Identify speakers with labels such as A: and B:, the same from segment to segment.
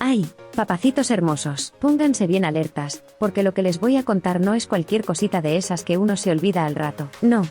A: ¡Ay! Papacitos hermosos, pónganse bien alertas, porque lo que les voy a contar no es cualquier cosita de esas que uno se olvida al rato. No.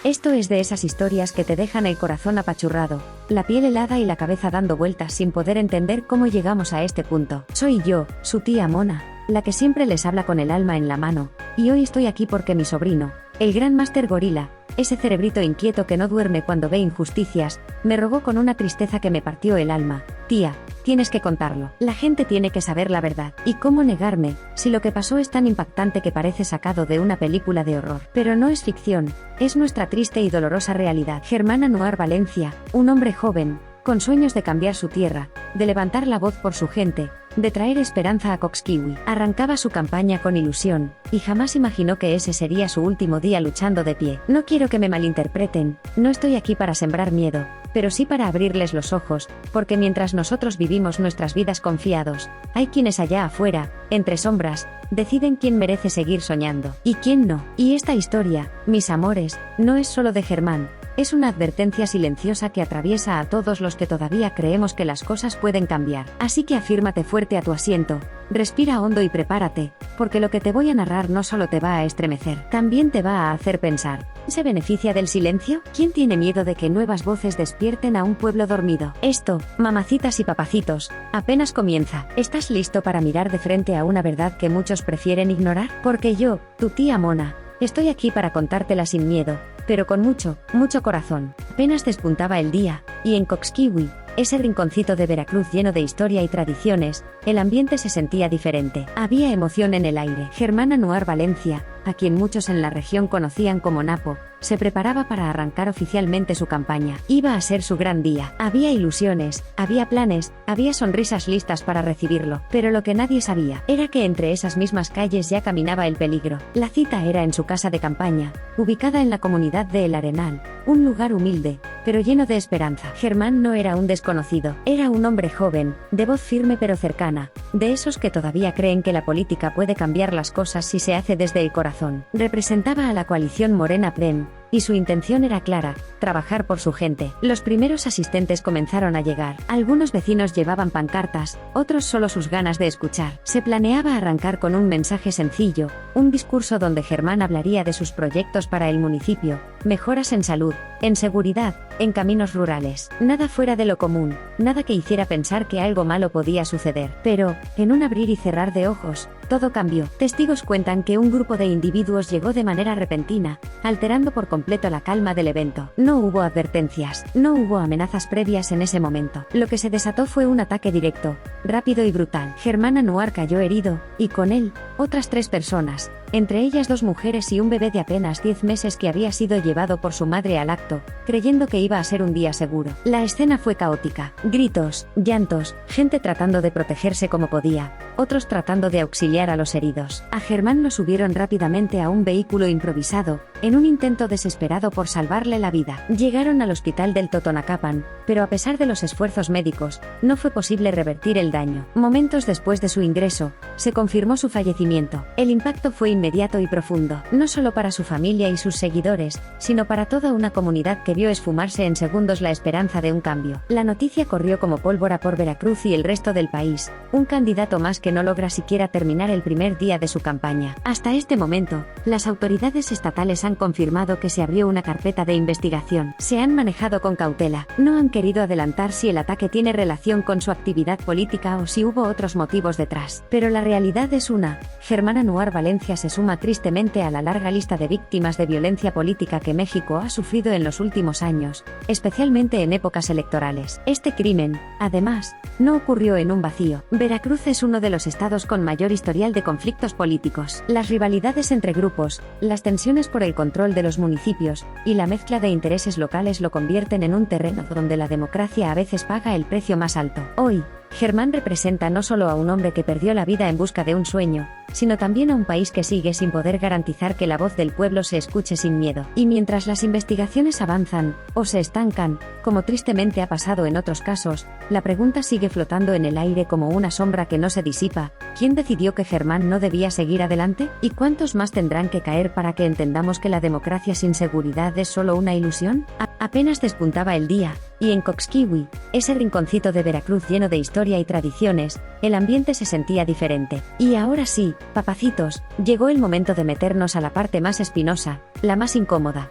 A: Esto es de esas historias que te dejan el corazón apachurrado, la piel helada y la cabeza dando vueltas sin poder entender cómo llegamos a este punto. Soy yo, su tía Mona, la que siempre les habla con el alma en la mano, y hoy estoy aquí porque mi sobrino, el gran Máster Gorila, ese cerebrito inquieto que no duerme cuando ve injusticias, me rogó con una tristeza que me partió el alma: tía, tienes que contarlo. La gente tiene que saber la verdad. ¿Y cómo negarme, si lo que pasó es tan impactante que parece sacado de una película de horror? Pero no es ficción, es nuestra triste y dolorosa realidad. Germán Anuar Valencia, un hombre joven, con sueños de cambiar su tierra, de levantar la voz por su gente, de traer esperanza a Coxquiui. Arrancaba su campaña con ilusión, y jamás imaginó que ese sería su último día luchando de pie. No quiero que me malinterpreten, no estoy aquí para sembrar miedo, pero sí para abrirles los ojos, porque mientras nosotros vivimos nuestras vidas confiados, hay quienes allá afuera, entre sombras, deciden quién merece seguir soñando, y quién no. Y esta historia, mis amores, no es solo de Germán. Es una advertencia silenciosa que atraviesa a todos los que todavía creemos que las cosas pueden cambiar. Así que afírmate fuerte a tu asiento, respira hondo y prepárate, porque lo que te voy a narrar no solo te va a estremecer, también te va a hacer pensar. ¿Se beneficia del silencio? ¿Quién tiene miedo de que nuevas voces despierten a un pueblo dormido? Esto, mamacitas y papacitos, apenas comienza. ¿Estás listo para mirar de frente a una verdad que muchos prefieren ignorar? Porque yo, tu tía Mona, estoy aquí para contártela sin miedo, pero con mucho corazón. Apenas despuntaba el día, y en Coxquiui, ese rinconcito de Veracruz lleno de historia y tradiciones, el ambiente se sentía diferente. Había emoción en el aire. Germán Anuar Valencia, a quien muchos en la región conocían como Napo, se preparaba para arrancar oficialmente su campaña. Iba a ser su gran día. Había ilusiones, había planes, había sonrisas listas para recibirlo, pero lo que nadie sabía era que entre esas mismas calles ya caminaba el peligro. La cita era en su casa de campaña, ubicada en la comunidad de El Arenal, un lugar humilde, pero lleno de esperanza. Germán no era un desconocido, era un hombre joven, de voz firme pero cercana, de esos que todavía creen que la política puede cambiar las cosas si se hace desde el corazón. Representaba a la coalición Morena PDEM, y su intención era clara: trabajar por su gente. Los primeros asistentes comenzaron a llegar. Algunos vecinos llevaban pancartas, otros solo sus ganas de escuchar. Se planeaba arrancar con un mensaje sencillo, un discurso donde Germán hablaría de sus proyectos para el municipio, mejoras en salud, en seguridad, en caminos rurales. Nada fuera de lo común, nada que hiciera pensar que algo malo podía suceder. Pero, en un abrir y cerrar de ojos, todo cambió. Testigos cuentan que un grupo de individuos llegó de manera repentina, alterando por completo la calma del evento. No hubo advertencias, no hubo amenazas previas en ese momento. Lo que se desató fue un ataque directo, rápido y brutal. Germán Anuar cayó herido, y con él, otras 3 personas, entre ellas 2 mujeres y un bebé de apenas 10 meses que había sido llevado por su madre al acto, creyendo que iba a ser un día seguro. La escena fue caótica. Gritos, llantos, gente tratando de protegerse como podía, otros tratando de auxiliar a los heridos. A Germán lo subieron rápidamente a un vehículo improvisado, en un intento desesperado por salvarle la vida. Llegaron al hospital del Totonacapan, pero a pesar de los esfuerzos médicos, no fue posible revertir el daño. Momentos después de su ingreso, se confirmó su fallecimiento. El impacto fue inmediato y profundo, no solo para su familia y sus seguidores, sino para toda una comunidad que vio esfumarse en segundos la esperanza de un cambio. La noticia corrió como pólvora por Veracruz y el resto del país: un candidato más que no logra siquiera terminar el primer día de su campaña. Hasta este momento, las autoridades estatales han confirmado que se abrió una carpeta de investigación. Se han manejado con cautela, no han querido adelantar si el ataque tiene relación con su actividad política o si hubo otros motivos detrás. Pero la realidad es una: Germán Anuar Valencia se suma tristemente a la larga lista de víctimas de violencia política que México ha sufrido en los últimos años, especialmente en épocas electorales. Este crimen, además, no ocurrió en un vacío. Veracruz es uno de los estados con mayor historial de conflictos políticos. Las rivalidades entre grupos, las tensiones por el control de los municipios, y la mezcla de intereses locales lo convierten en un terreno donde la democracia a veces paga el precio más alto. Hoy, Germán representa no solo a un hombre que perdió la vida en busca de un sueño, sino también a un país que sigue sin poder garantizar que la voz del pueblo se escuche sin miedo. Y mientras las investigaciones avanzan, o se estancan, como tristemente ha pasado en otros casos, la pregunta sigue flotando en el aire como una sombra que no se disipa: ¿quién decidió que Germán no debía seguir adelante? ¿Y cuántos más tendrán que caer para que entendamos que la democracia sin seguridad es solo una ilusión? Apenas despuntaba el día, y en Coxquiui, ese rinconcito de Veracruz lleno de historia y tradiciones, el ambiente se sentía diferente. Y ahora sí, papacitos, llegó el momento de meternos a la parte más espinosa, la más incómoda,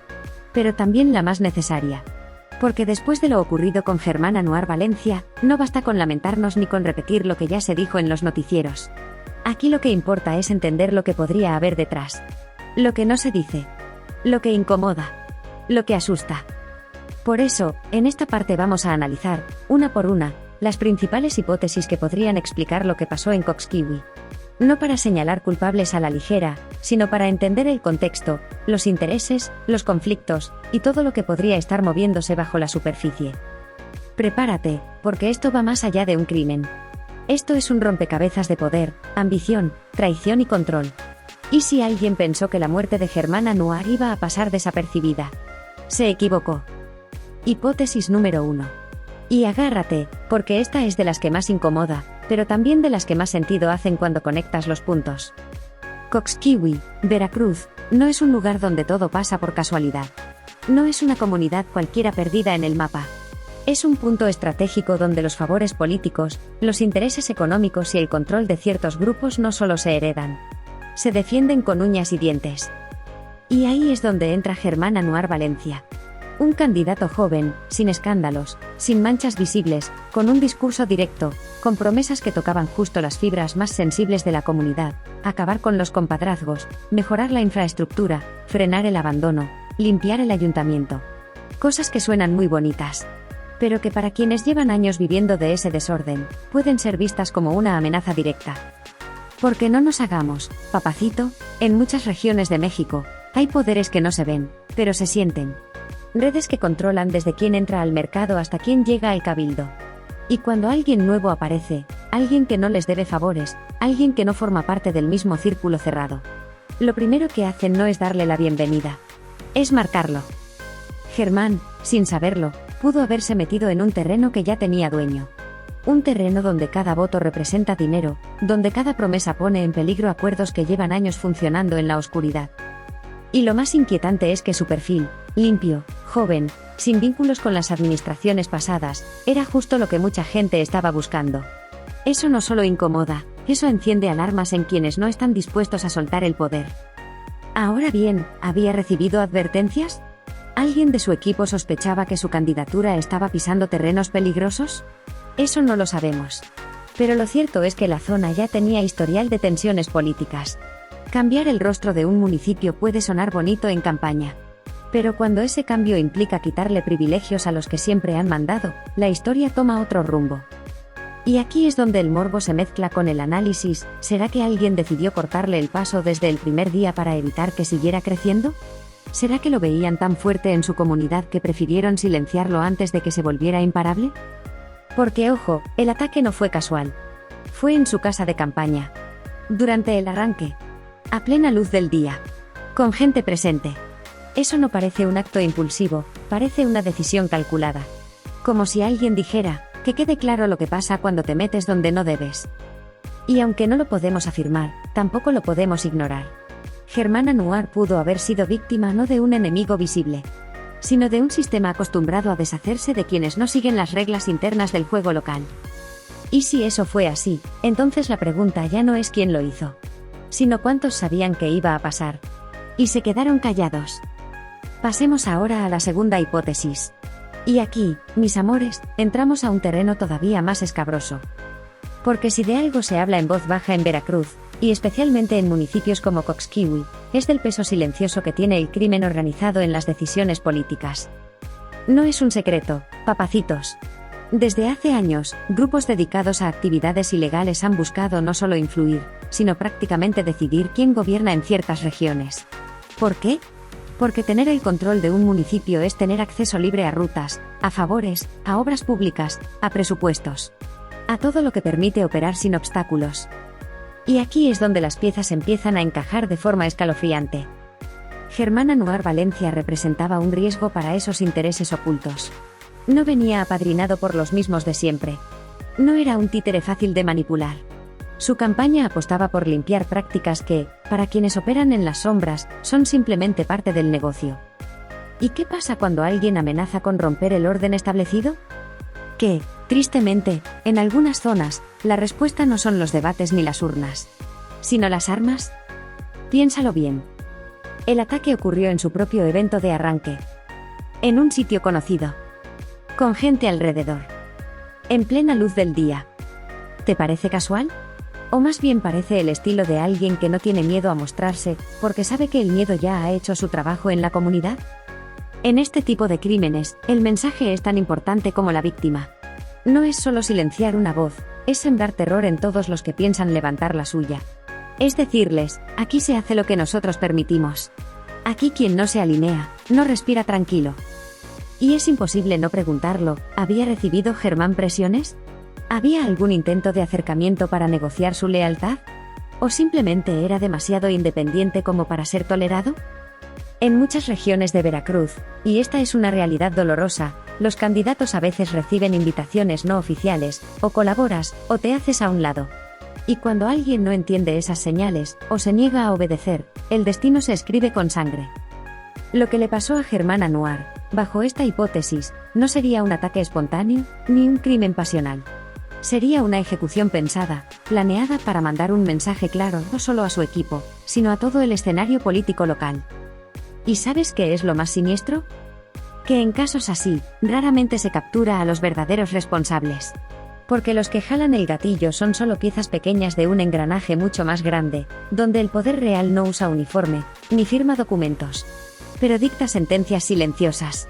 A: pero también la más necesaria. Porque después de lo ocurrido con Germán Anuar Valencia, no basta con lamentarnos ni con repetir lo que ya se dijo en los noticieros. Aquí lo que importa es entender lo que podría haber detrás. Lo que no se dice. Lo que incomoda. Lo que asusta. Por eso, en esta parte vamos a analizar, una por una, las principales hipótesis que podrían explicar lo que pasó en Coxquiui. No para señalar culpables a la ligera, sino para entender el contexto, los intereses, los conflictos, y todo lo que podría estar moviéndose bajo la superficie. Prepárate, porque esto va más allá de un crimen. Esto es un rompecabezas de poder, ambición, traición y control. ¿Y si alguien pensó que la muerte de Germán Anuar iba a pasar desapercibida? Se equivocó. Hipótesis número 1. Y agárrate, porque esta es de las que más incomoda, pero también de las que más sentido hacen cuando conectas los puntos. Coxquiui, Veracruz, no es un lugar donde todo pasa por casualidad. No es una comunidad cualquiera perdida en el mapa. Es un punto estratégico donde los favores políticos, los intereses económicos y el control de ciertos grupos no solo se heredan. Se defienden con uñas y dientes. Y ahí es donde entra Germán Anuar Valencia. Un candidato joven, sin escándalos, sin manchas visibles, con un discurso directo, con promesas que tocaban justo las fibras más sensibles de la comunidad, acabar con los compadrazgos, mejorar la infraestructura, frenar el abandono, limpiar el ayuntamiento. Cosas que suenan muy bonitas, pero que para quienes llevan años viviendo de ese desorden, pueden ser vistas como una amenaza directa. Porque no nos hagamos, papacito, en muchas regiones de México, hay poderes que no se ven, pero se sienten. Redes que controlan desde quién entra al mercado hasta quién llega al cabildo. Y cuando alguien nuevo aparece, alguien que no les debe favores, alguien que no forma parte del mismo círculo cerrado, lo primero que hacen no es darle la bienvenida, es marcarlo. Germán, sin saberlo, pudo haberse metido en un terreno que ya tenía dueño. Un terreno donde cada voto representa dinero, donde cada promesa pone en peligro acuerdos que llevan años funcionando en la oscuridad. Y lo más inquietante es que su perfil, limpio, joven, sin vínculos con las administraciones pasadas, era justo lo que mucha gente estaba buscando. Eso no solo incomoda, eso enciende alarmas en quienes no están dispuestos a soltar el poder. Ahora bien, ¿había recibido advertencias? ¿Alguien de su equipo sospechaba que su candidatura estaba pisando terrenos peligrosos? Eso no lo sabemos. Pero lo cierto es que la zona ya tenía historial de tensiones políticas. Cambiar el rostro de un municipio puede sonar bonito en campaña. Pero cuando ese cambio implica quitarle privilegios a los que siempre han mandado, la historia toma otro rumbo. Y aquí es donde el morbo se mezcla con el análisis. ¿Será que alguien decidió cortarle el paso desde el primer día para evitar que siguiera creciendo? ¿Será que lo veían tan fuerte en su comunidad que prefirieron silenciarlo antes de que se volviera imparable? Porque ojo, el ataque no fue casual. Fue en su casa de campaña. Durante el arranque. A plena luz del día. Con gente presente. Eso no parece un acto impulsivo, parece una decisión calculada. Como si alguien dijera, que quede claro lo que pasa cuando te metes donde no debes. Y aunque no lo podemos afirmar, tampoco lo podemos ignorar. Germán Anuar pudo haber sido víctima no de un enemigo visible, sino de un sistema acostumbrado a deshacerse de quienes no siguen las reglas internas del juego local. Y si eso fue así, entonces la pregunta ya no es quién lo hizo, sino cuántos sabían que iba a pasar. Y se quedaron callados. Pasemos ahora a la segunda hipótesis. Y aquí, mis amores, entramos a un terreno todavía más escabroso. Porque si de algo se habla en voz baja en Veracruz, y especialmente en municipios como Coxquiui, es del peso silencioso que tiene el crimen organizado en las decisiones políticas. No es un secreto, papacitos. Desde hace años, grupos dedicados a actividades ilegales han buscado no solo influir, sino prácticamente decidir quién gobierna en ciertas regiones. ¿Por qué? Porque tener el control de un municipio es tener acceso libre a rutas, a favores, a obras públicas, a presupuestos. A todo lo que permite operar sin obstáculos. Y aquí es donde las piezas empiezan a encajar de forma escalofriante. Germán Anuar Valencia representaba un riesgo para esos intereses ocultos. No venía apadrinado por los mismos de siempre. No era un títere fácil de manipular. Su campaña apostaba por limpiar prácticas que, para quienes operan en las sombras, son simplemente parte del negocio. ¿Y qué pasa cuando alguien amenaza con romper el orden establecido? Que, tristemente, en algunas zonas, la respuesta no son los debates ni las urnas, sino las armas. Piénsalo bien. El ataque ocurrió en su propio evento de arranque, en un sitio conocido, con gente alrededor, en plena luz del día. ¿Te parece casual? O más bien parece el estilo de alguien que no tiene miedo a mostrarse, porque sabe que el miedo ya ha hecho su trabajo en la comunidad. En este tipo de crímenes, el mensaje es tan importante como la víctima. No es solo silenciar una voz, es sembrar terror en todos los que piensan levantar la suya. Es decirles, aquí se hace lo que nosotros permitimos. Aquí quien no se alinea, no respira tranquilo. Y es imposible no preguntarlo, ¿había recibido Germán presiones? ¿Había algún intento de acercamiento para negociar su lealtad? ¿O simplemente era demasiado independiente como para ser tolerado? En muchas regiones de Veracruz, y esta es una realidad dolorosa, los candidatos a veces reciben invitaciones no oficiales, o colaboras, o te haces a un lado. Y cuando alguien no entiende esas señales, o se niega a obedecer, el destino se escribe con sangre. Lo que le pasó a Germán Anuar, bajo esta hipótesis, no sería un ataque espontáneo, ni un crimen pasional. Sería una ejecución pensada, planeada para mandar un mensaje claro no solo a su equipo, sino a todo el escenario político local. ¿Y sabes qué es lo más siniestro? Que en casos así, raramente se captura a los verdaderos responsables. Porque los que jalan el gatillo son solo piezas pequeñas de un engranaje mucho más grande, donde el poder real no usa uniforme, ni firma documentos, pero dicta sentencias silenciosas.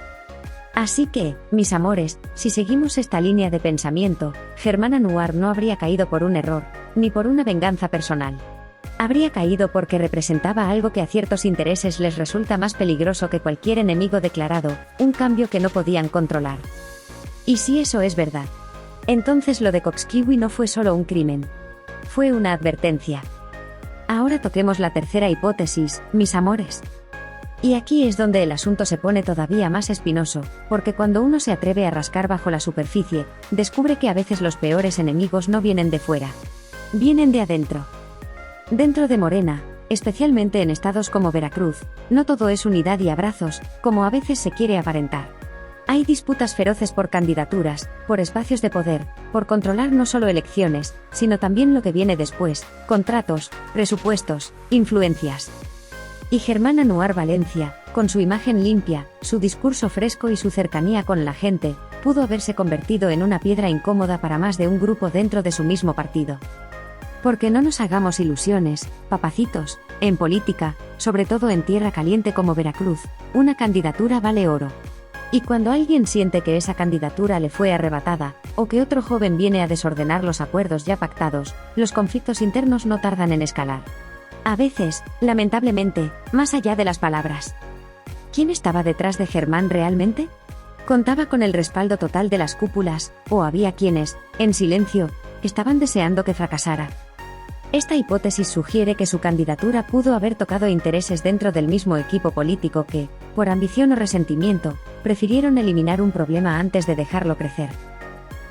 A: Así que, mis amores, si seguimos esta línea de pensamiento, Germán Anuar no habría caído por un error, ni por una venganza personal. Habría caído porque representaba algo que a ciertos intereses les resulta más peligroso que cualquier enemigo declarado, un cambio que no podían controlar. Y si eso es verdad, entonces lo de Coxquiwi no fue solo un crimen. Fue una advertencia. Ahora toquemos la tercera hipótesis, mis amores. Y aquí es donde el asunto se pone todavía más espinoso, porque cuando uno se atreve a rascar bajo la superficie, descubre que a veces los peores enemigos no vienen de fuera. Vienen de adentro. Dentro de Morena, especialmente en estados como Veracruz, no todo es unidad y abrazos, como a veces se quiere aparentar. Hay disputas feroces por candidaturas, por espacios de poder, por controlar no solo elecciones, sino también lo que viene después, contratos, presupuestos, influencias. Y Germán Anuar Valencia, con su imagen limpia, su discurso fresco y su cercanía con la gente, pudo haberse convertido en una piedra incómoda para más de un grupo dentro de su mismo partido. Porque no nos hagamos ilusiones, papacitos, en política, sobre todo en tierra caliente como Veracruz, una candidatura vale oro. Y cuando alguien siente que esa candidatura le fue arrebatada, o que otro joven viene a desordenar los acuerdos ya pactados, los conflictos internos no tardan en escalar. A veces, lamentablemente, más allá de las palabras. ¿Quién estaba detrás de Germán realmente? ¿Contaba con el respaldo total de las cúpulas, o había quienes, en silencio, estaban deseando que fracasara? Esta hipótesis sugiere que su candidatura pudo haber tocado intereses dentro del mismo equipo político que, por ambición o resentimiento, prefirieron eliminar un problema antes de dejarlo crecer.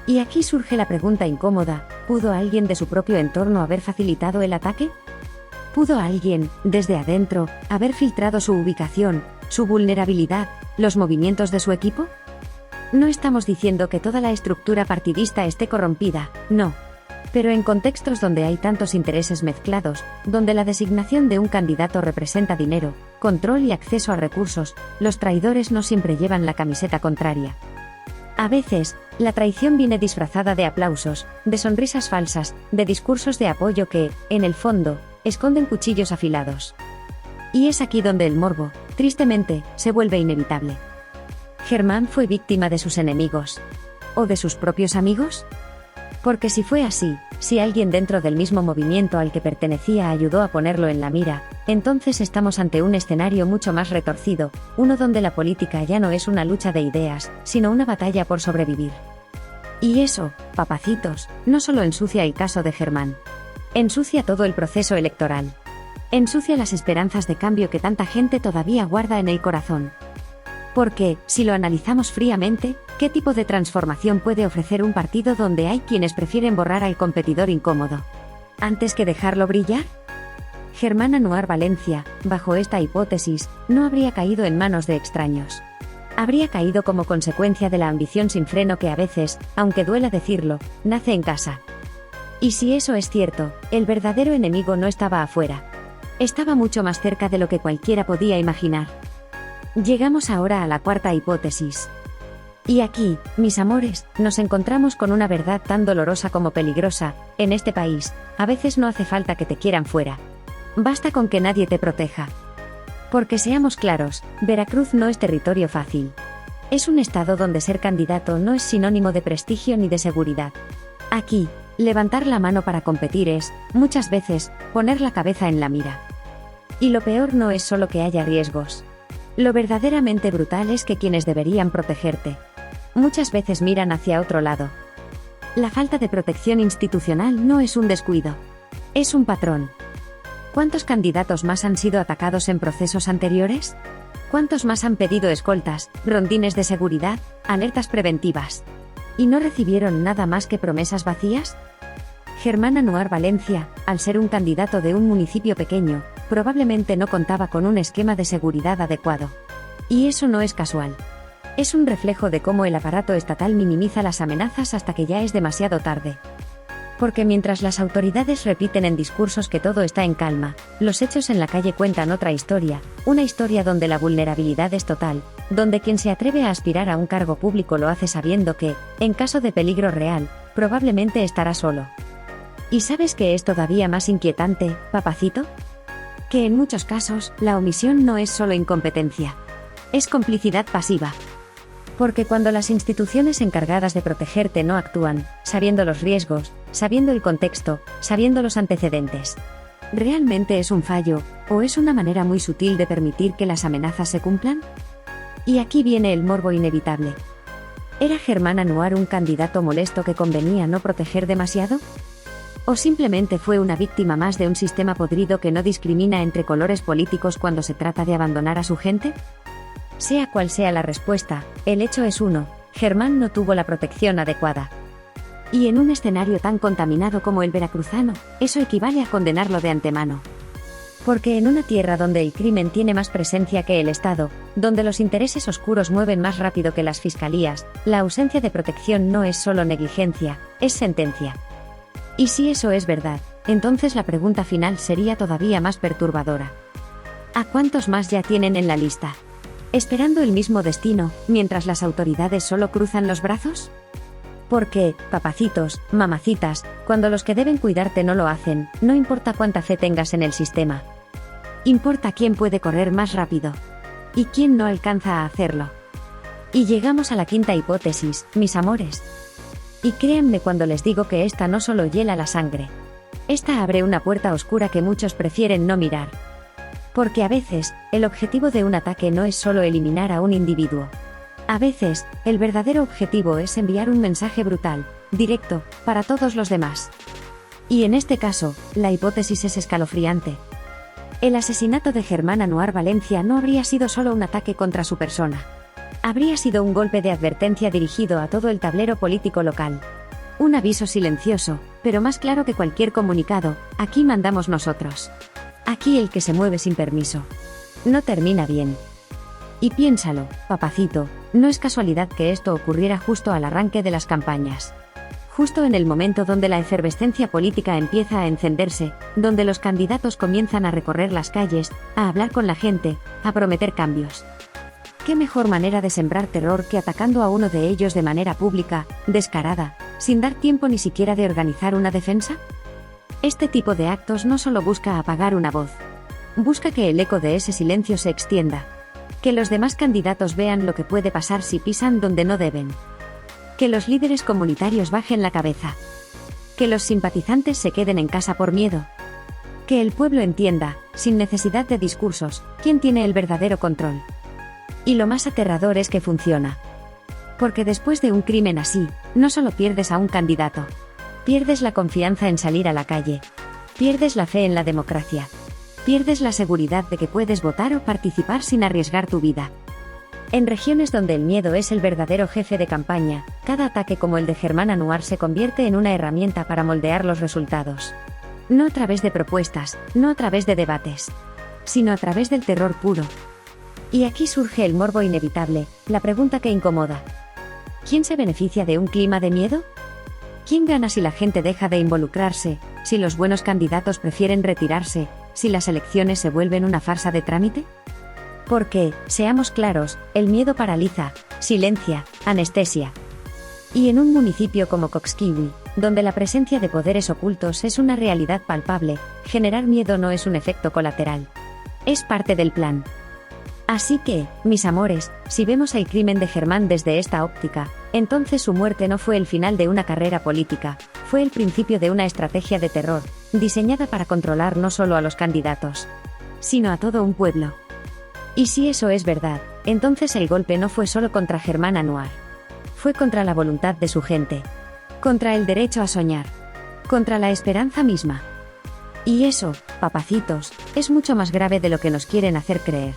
A: Y aquí surge la pregunta incómoda, ¿pudo alguien de su propio entorno haber facilitado el ataque? ¿Pudo alguien, desde adentro, haber filtrado su ubicación, su vulnerabilidad, los movimientos de su equipo? No estamos diciendo que toda la estructura partidista esté corrompida, no. Pero en contextos donde hay tantos intereses mezclados, donde la designación de un candidato representa dinero, control y acceso a recursos, los traidores no siempre llevan la camiseta contraria. A veces, la traición viene disfrazada de aplausos, de sonrisas falsas, de discursos de apoyo que, en el fondo, esconden cuchillos afilados. Y es aquí donde el morbo, tristemente, se vuelve inevitable. ¿Germán fue víctima de sus enemigos? ¿O de sus propios amigos? Porque si fue así, si alguien dentro del mismo movimiento al que pertenecía ayudó a ponerlo en la mira, entonces estamos ante un escenario mucho más retorcido, uno donde la política ya no es una lucha de ideas, sino una batalla por sobrevivir. Y eso, papacitos, no solo ensucia el caso de Germán. Ensucia todo el proceso electoral. Ensucia las esperanzas de cambio que tanta gente todavía guarda en el corazón. Porque, si lo analizamos fríamente, ¿qué tipo de transformación puede ofrecer un partido donde hay quienes prefieren borrar al competidor incómodo antes que dejarlo brillar? Germán Anuar Valencia, bajo esta hipótesis, no habría caído en manos de extraños. Habría caído como consecuencia de la ambición sin freno que a veces, aunque duela decirlo, nace en casa. Y si eso es cierto, el verdadero enemigo no estaba afuera. Estaba mucho más cerca de lo que cualquiera podía imaginar. Llegamos ahora a la cuarta hipótesis. Y aquí, mis amores, nos encontramos con una verdad tan dolorosa como peligrosa. En este país, a veces no hace falta que te quieran fuera. Basta con que nadie te proteja. Porque seamos claros, Veracruz no es territorio fácil. Es un estado donde ser candidato no es sinónimo de prestigio ni de seguridad. Aquí, levantar la mano para competir es, muchas veces, poner la cabeza en la mira. Y lo peor no es solo que haya riesgos. Lo verdaderamente brutal es que quienes deberían protegerte, muchas veces miran hacia otro lado. La falta de protección institucional no es un descuido. Es un patrón. ¿Cuántos candidatos más han sido atacados en procesos anteriores? ¿Cuántos más han pedido escoltas, rondines de seguridad, alertas preventivas? ¿Y no recibieron nada más que promesas vacías? Germán Anuar Valencia, al ser un candidato de un municipio pequeño, probablemente no contaba con un esquema de seguridad adecuado. Y eso no es casual. Es un reflejo de cómo el aparato estatal minimiza las amenazas hasta que ya es demasiado tarde. Porque mientras las autoridades repiten en discursos que todo está en calma, los hechos en la calle cuentan otra historia, una historia donde la vulnerabilidad es total, donde quien se atreve a aspirar a un cargo público lo hace sabiendo que, en caso de peligro real, probablemente estará solo. ¿Y sabes qué es todavía más inquietante, papacito? Que en muchos casos, la omisión no es solo incompetencia. Es complicidad pasiva. Porque cuando las instituciones encargadas de protegerte no actúan, sabiendo los riesgos, sabiendo el contexto, sabiendo los antecedentes, ¿realmente es un fallo, o es una manera muy sutil de permitir que las amenazas se cumplan? Y aquí viene el morbo inevitable. ¿Era Germán Anuar un candidato molesto que convenía no proteger demasiado? ¿O simplemente fue una víctima más de un sistema podrido que no discrimina entre colores políticos cuando se trata de abandonar a su gente? Sea cual sea la respuesta, el hecho es uno: Germán no tuvo la protección adecuada. Y en un escenario tan contaminado como el veracruzano, eso equivale a condenarlo de antemano. Porque en una tierra donde el crimen tiene más presencia que el Estado, donde los intereses oscuros mueven más rápido que las fiscalías, la ausencia de protección no es solo negligencia, es sentencia. Y si eso es verdad, entonces la pregunta final sería todavía más perturbadora. ¿A cuántos más ya tienen en la lista? ¿Esperando el mismo destino, mientras las autoridades solo cruzan los brazos? Porque, papacitos, mamacitas, cuando los que deben cuidarte no lo hacen, no importa cuánta fe tengas en el sistema. Importa quién puede correr más rápido. Y quién no alcanza a hacerlo. Y llegamos a la quinta hipótesis, mis amores. Y créanme cuando les digo que esta no solo hiela la sangre. Esta abre una puerta oscura que muchos prefieren no mirar. Porque a veces, el objetivo de un ataque no es solo eliminar a un individuo. A veces, el verdadero objetivo es enviar un mensaje brutal, directo, para todos los demás. Y en este caso, la hipótesis es escalofriante. El asesinato de Germán Anuar Valencia no habría sido solo un ataque contra su persona. Habría sido un golpe de advertencia dirigido a todo el tablero político local. Un aviso silencioso, pero más claro que cualquier comunicado: aquí mandamos nosotros. Aquí el que se mueve sin permiso no termina bien. Y piénsalo, papacito, no es casualidad que esto ocurriera justo al arranque de las campañas. Justo en el momento donde la efervescencia política empieza a encenderse, donde los candidatos comienzan a recorrer las calles, a hablar con la gente, a prometer cambios. ¿Qué mejor manera de sembrar terror que atacando a uno de ellos de manera pública, descarada, sin dar tiempo ni siquiera de organizar una defensa? Este tipo de actos no solo busca apagar una voz. Busca que el eco de ese silencio se extienda. Que los demás candidatos vean lo que puede pasar si pisan donde no deben. Que los líderes comunitarios bajen la cabeza. Que los simpatizantes se queden en casa por miedo. Que el pueblo entienda, sin necesidad de discursos, quién tiene el verdadero control. Y lo más aterrador es que funciona. Porque después de un crimen así, no solo pierdes a un candidato. Pierdes la confianza en salir a la calle. Pierdes la fe en la democracia. Pierdes la seguridad de que puedes votar o participar sin arriesgar tu vida. En regiones donde el miedo es el verdadero jefe de campaña, cada ataque como el de Germán Anuar se convierte en una herramienta para moldear los resultados. No a través de propuestas, no a través de debates, sino a través del terror puro. Y aquí surge el morbo inevitable, la pregunta que incomoda. ¿Quién se beneficia de un clima de miedo? ¿Quién gana si la gente deja de involucrarse, si los buenos candidatos prefieren retirarse, si las elecciones se vuelven una farsa de trámite? Porque, seamos claros, el miedo paraliza, silencia, anestesia. Y en un municipio como Cokskiwi, donde la presencia de poderes ocultos es una realidad palpable, generar miedo no es un efecto colateral. Es parte del plan. Así que, mis amores, si vemos el crimen de Germán desde esta óptica, entonces su muerte no fue el final de una carrera política, fue el principio de una estrategia de terror, diseñada para controlar no solo a los candidatos, sino a todo un pueblo. Y si eso es verdad, entonces el golpe no fue solo contra Germán Anuar. Fue contra la voluntad de su gente. Contra el derecho a soñar. Contra la esperanza misma. Y eso, papacitos, es mucho más grave de lo que nos quieren hacer creer.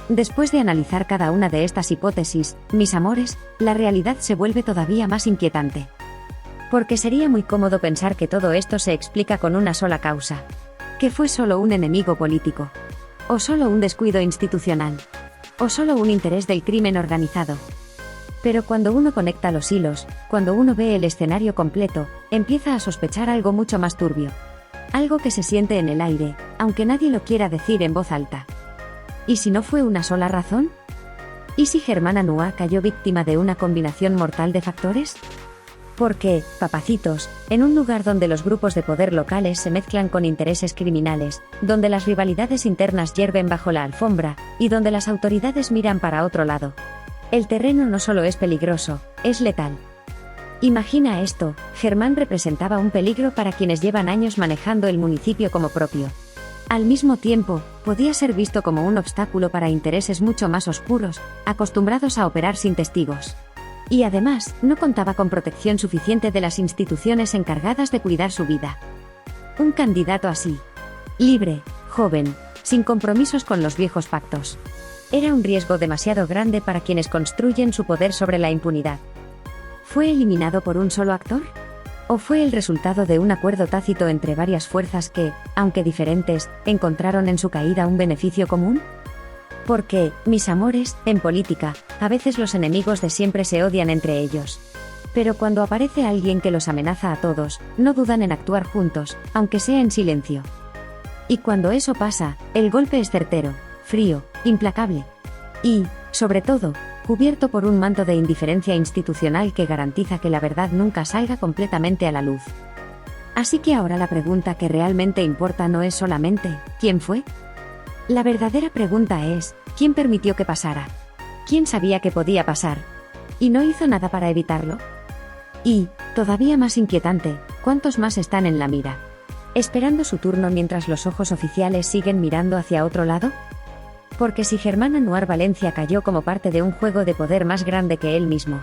A: Después de analizar cada una de estas hipótesis, mis amores, la realidad se vuelve todavía más inquietante. Porque sería muy cómodo pensar que todo esto se explica con una sola causa. Que fue solo un enemigo político. O solo un descuido institucional. O solo un interés del crimen organizado. Pero cuando uno conecta los hilos, cuando uno ve el escenario completo, empieza a sospechar algo mucho más turbio. Algo que se siente en el aire, aunque nadie lo quiera decir en voz alta. ¿Y si no fue una sola razón? ¿Y si Germán Anuar cayó víctima de una combinación mortal de factores? Porque, papacitos, en un lugar donde los grupos de poder locales se mezclan con intereses criminales, donde las rivalidades internas hierven bajo la alfombra, y donde las autoridades miran para otro lado, el terreno no solo es peligroso, es letal. Imagina esto, Germán representaba un peligro para quienes llevan años manejando el municipio como propio. Al mismo tiempo, podía ser visto como un obstáculo para intereses mucho más oscuros, acostumbrados a operar sin testigos. Y además, no contaba con protección suficiente de las instituciones encargadas de cuidar su vida. Un candidato así, libre, joven, sin compromisos con los viejos pactos, era un riesgo demasiado grande para quienes construyen su poder sobre la impunidad. ¿Fue eliminado por un solo actor? ¿O fue el resultado de un acuerdo tácito entre varias fuerzas que, aunque diferentes, encontraron en su caída un beneficio común? Porque, mis amores, en política, a veces los enemigos de siempre se odian entre ellos. Pero cuando aparece alguien que los amenaza a todos, no dudan en actuar juntos, aunque sea en silencio. Y cuando eso pasa, el golpe es certero, frío, implacable. Y, sobre todo, cubierto por un manto de indiferencia institucional que garantiza que la verdad nunca salga completamente a la luz. Así que ahora la pregunta que realmente importa no es solamente, ¿quién fue? La verdadera pregunta es, ¿quién permitió que pasara? ¿Quién sabía que podía pasar? ¿Y no hizo nada para evitarlo? Y, todavía más inquietante, ¿cuántos más están en la mira? ¿Esperando su turno mientras los ojos oficiales siguen mirando hacia otro lado? Porque si Germán Anuar Valencia cayó como parte de un juego de poder más grande que él mismo,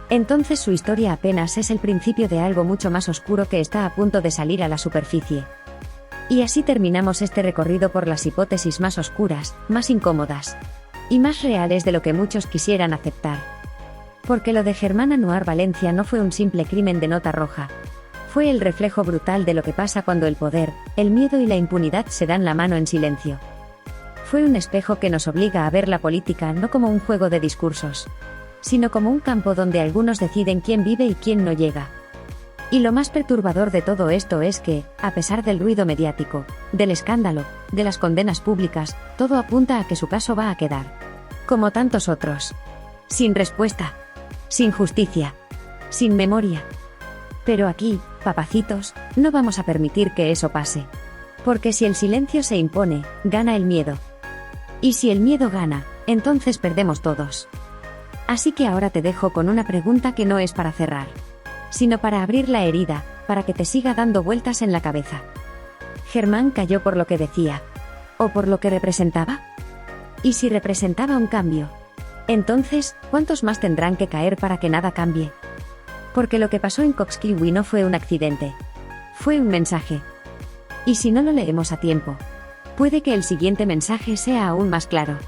A: entonces su historia apenas es el principio de algo mucho más oscuro que está a punto de salir a la superficie. Y así terminamos este recorrido por las hipótesis más oscuras, más incómodas y más reales de lo que muchos quisieran aceptar. Porque lo de Germán Anuar Valencia no fue un simple crimen de nota roja. Fue el reflejo brutal de lo que pasa cuando el poder, el miedo y la impunidad se dan la mano en silencio. Fue un espejo que nos obliga a ver la política no como un juego de discursos, sino como un campo donde algunos deciden quién vive y quién no llega. Y lo más perturbador de todo esto es que, a pesar del ruido mediático, del escándalo, de las condenas públicas, todo apunta a que su caso va a quedar, como tantos otros, sin respuesta, sin justicia, sin memoria. Pero aquí, papacitos, no vamos a permitir que eso pase. Porque si el silencio se impone, gana el miedo. Y si el miedo gana, entonces perdemos todos. Así que ahora te dejo con una pregunta que no es para cerrar, sino para abrir la herida, para que te siga dando vueltas en la cabeza. ¿Germán cayó por lo que decía? ¿O por lo que representaba? ¿Y si representaba un cambio? Entonces, ¿cuántos más tendrán que caer para que nada cambie? Porque lo que pasó en Cokskiwi no fue un accidente. Fue un mensaje. Y si no lo leemos a tiempo, puede que el siguiente mensaje sea aún más claro.